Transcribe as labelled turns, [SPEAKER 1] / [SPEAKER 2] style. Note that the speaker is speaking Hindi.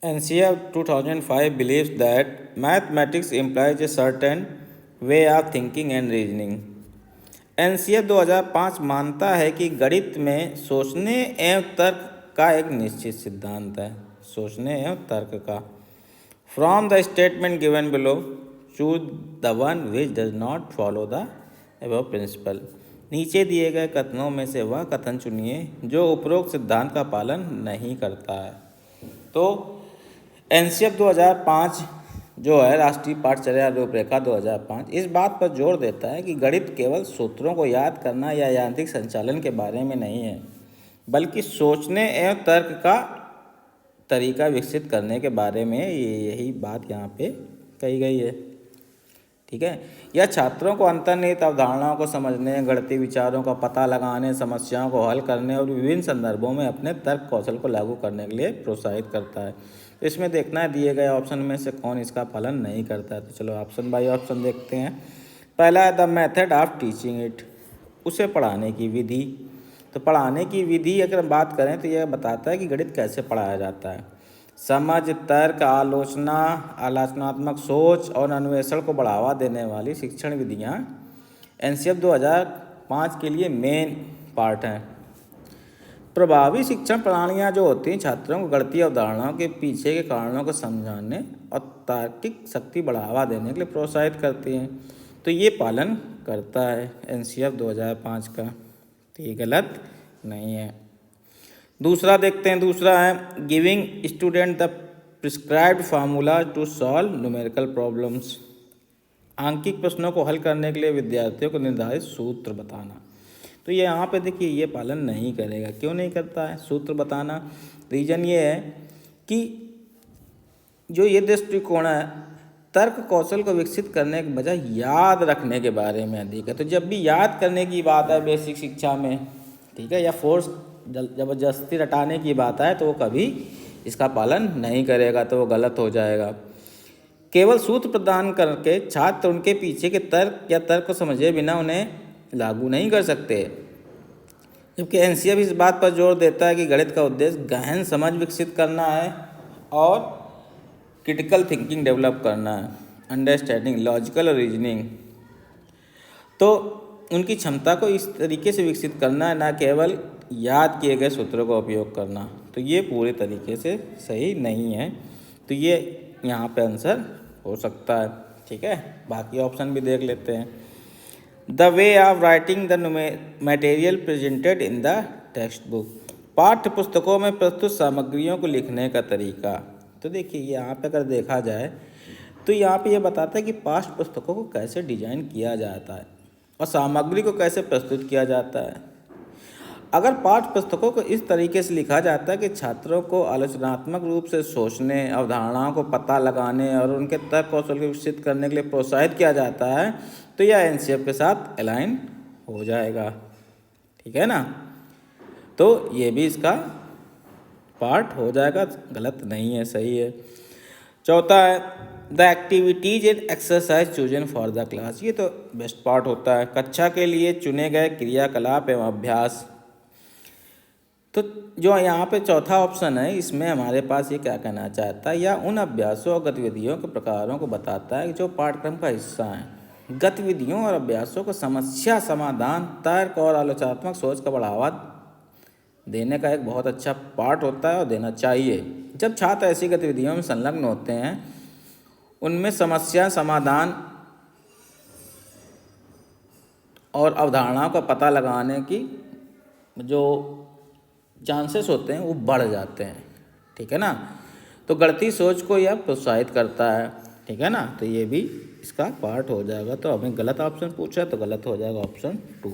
[SPEAKER 1] NCF 2005 believes that mathematics implies a certain way of thinking and reasoning. NCF 2005 मानता है कि गणित में सोचने एवं तर्क का एक निश्चित सिद्धांत है। सोचने एवं तर्क का। From the statement given below, choose the one which does not follow the above principle. नीचे दिए गए कथनों में से वह कथन चुनिए जो उपरोक्त सिद्धांत का पालन नहीं करता है। तो NCF 2005 जो है राष्ट्रीय पाठचर्या रूपरेखा 2005 इस बात पर जोर देता है कि गणित केवल सूत्रों को याद करना या यांत्रिक संचालन के बारे में नहीं है, बल्कि सोचने एवं तर्क का तरीका विकसित करने के बारे में यही बात यहाँ पे कही गई है। ठीक है, यह छात्रों को अंतर्निहित अवधारणाओं को समझने, गणितीय विचारों का पता लगाने, समस्याओं को हल करने और विभिन्न संदर्भों में अपने तर्क कौशल को लागू करने के लिए प्रोत्साहित करता है। तो इसमें देखना है दिए गए ऑप्शन में से कौन इसका पालन नहीं करता है। तो चलो ऑप्शन बाय ऑप्शन देखते हैं। पहला है the method of teaching it, उसे पढ़ाने की विधि। तो पढ़ाने की विधि अगर हम बात करें तो यह बताता है कि गणित कैसे पढ़ाया जाता है। समझ, तर्क, आलोचना, आलोचनात्मक सोच और अन्वेषण को बढ़ावा देने वाली शिक्षण विधियाँ NCF 2005 के लिए मेन पार्ट हैं। प्रभावी शिक्षण प्रणालियाँ जो होती हैं छात्रों को गणितीय अवधारणाओं के पीछे के कारणों को समझाने और तार्किक शक्ति बढ़ावा देने के लिए प्रोत्साहित करती हैं। तो ये पालन करता है NCF 2005 का। तो ये गलत नहीं है। दूसरा देखते हैं। दूसरा है giving student the prescribed formula to solve numerical problems, आंकिक प्रश्नों को हल करने के लिए विद्यार्थियों को निर्धारित सूत्र बताना। तो ये यहाँ पे देखिए ये पालन नहीं करेगा। क्यों नहीं करता है सूत्र बताना? रीज़न ये है कि जो ये दृष्टिकोण है तर्क कौशल को विकसित करने के बजाय याद रखने के बारे में अधिक है। तो जब भी याद करने की बात है बेसिक शिक्षा में, ठीक है, या फोर्स ज़बरदस्ती रटाने की बात है तो वो कभी इसका पालन नहीं करेगा, तो वो गलत हो जाएगा। केवल सूत्र प्रदान करके छात्र उनके पीछे के तर्क या तर्क को समझे बिना उन्हें लागू नहीं कर सकते। जबकि NCF इस बात पर जोर देता है कि गणित का उद्देश्य गहन समझ विकसित करना है और क्रिटिकल थिंकिंग डेवलप करना है, अंडरस्टैंडिंग, लॉजिकल और रीजनिंग। तो उनकी क्षमता को इस तरीके से विकसित करना है, ना केवल याद किए गए सूत्रों का उपयोग करना। तो ये पूरे तरीके से सही नहीं है। तो ये यहाँ पे आंसर हो सकता है। ठीक है, बाकी ऑप्शन भी देख लेते हैं। The way of writing the material presented in the text book, पाठ्य पुस्तकों में प्रस्तुत सामग्रियों को लिखने का तरीका। तो देखिए यहाँ पे अगर देखा जाए तो यहाँ पे ये बताता है कि पाठ्य पुस्तकों को कैसे डिजाइन किया जाता है और सामग्री को कैसे प्रस्तुत किया जाता है। अगर पाठ्य पुस्तकों को इस तरीके से लिखा जाता है कि छात्रों को आलोचनात्मक रूप से सोचने, अवधारणाओं को पता लगाने और उनके तर्क कौशल को विकसित करने के लिए प्रोत्साहित किया जाता है, तो यह NCF के साथ अलाइन हो जाएगा। ठीक है ना, तो ये भी इसका पार्ट हो जाएगा, गलत नहीं है, सही है। चौथा है the activities and exercise chosen for the class, ये तो बेस्ट पार्ट होता है। कक्षा के लिए चुने गए क्रियाकलाप एवं अभ्यास। तो जो यहाँ पे चौथा ऑप्शन है इसमें हमारे पास ये क्या कहना चाहता है, या उन अभ्यासों और गतिविधियों के प्रकारों को बताता है जो पाठ्यक्रम का हिस्सा हैं। गतिविधियों और अभ्यासों को समस्या समाधान, तर्क और आलोचनात्मक सोच का बढ़ावा देने का एक बहुत अच्छा पार्ट होता है और देना चाहिए। जब छात्र ऐसी गतिविधियों में संलग्न होते हैं उनमें समस्या समाधान और अवधारणाओं का पता लगाने की जो चांसेस होते हैं वो बढ़ जाते हैं। ठीक है ना, तो गणितीय सोच को यह प्रोत्साहित करता है। ठीक है ना, तो ये भी इसका पार्ट हो जाएगा। तो हमें गलत ऑप्शन पूछा तो गलत हो जाएगा ऑप्शन 2।